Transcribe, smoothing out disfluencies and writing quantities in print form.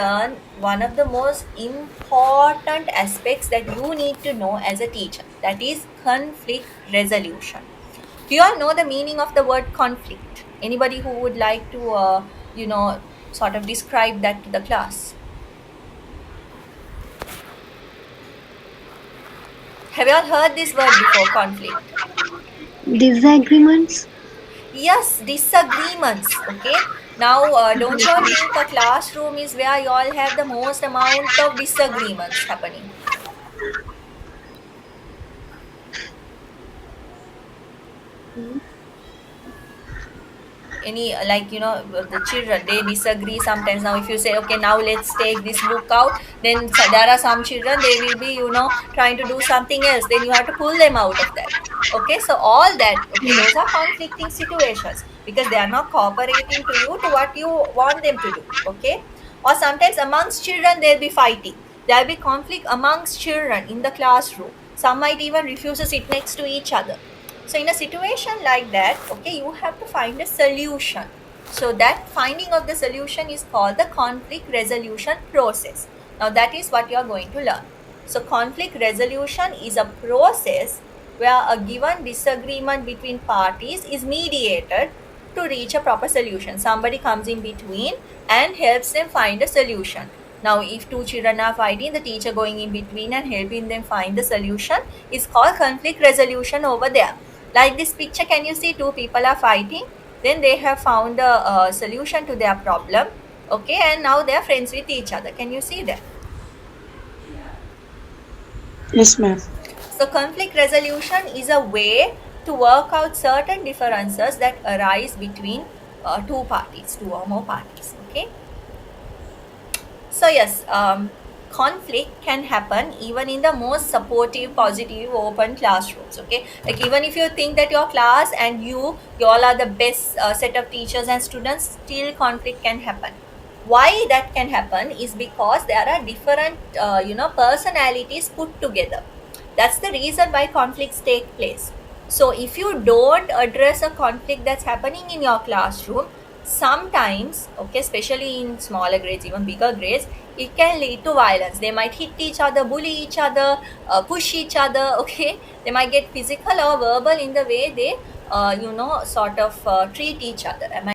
learn one of the most important aspects that you need to know as a teacher, that is conflict resolution. Do you all know the meaning of the word conflict? Anybody who would like to sort of describe that to the class? Have you all heard this word before, conflict? Disagreements? Yes, disagreements. Okay. Now, don't you all think a classroom is where you all have the most amount of disagreements happening? Any like the children, they disagree sometimes. Now if you say, okay, now let's take this book out, then there are some children, they will be trying to do something else, then you have to pull them out of that. Okay, so all that, okay, those are conflicting situations because they are not cooperating to you to what you want them to do. Okay, or sometimes amongst children there'll be fighting, there'll be conflict amongst children in the classroom. Some might even refuse to sit next to each other. So in a situation like that, okay, you have to find a solution. So that finding of the solution is called the conflict resolution process. Now that is what you are going to learn. So conflict resolution is a process where a given disagreement between parties is mediated to reach a proper solution. Somebody comes in between and helps them find a solution. Now, if two children are fighting, the teacher going in between and helping them find the solution is called conflict resolution over there. Like this picture, can you see two people are fighting? Then they have found a solution to their problem. Okay, and now they are friends with each other. Can you see that? Yes, ma'am. So conflict resolution is a way to work out certain differences that arise between two parties, two or more parties. Okay. So yes, conflict can happen even in the most supportive, positive, open classrooms. Okay, like even if you think that your class and you all are the best set of teachers and students, still conflict can happen. Why that can happen is because there are different personalities put together. That's the reason why conflicts take place. So if you don't address a conflict that's happening in your classroom, sometimes, okay, especially in smaller grades, even bigger grades, it can lead to violence. They might hit each other, bully each other, push each other. Okay, they might get physical or verbal in the way they sort of treat each other. Am I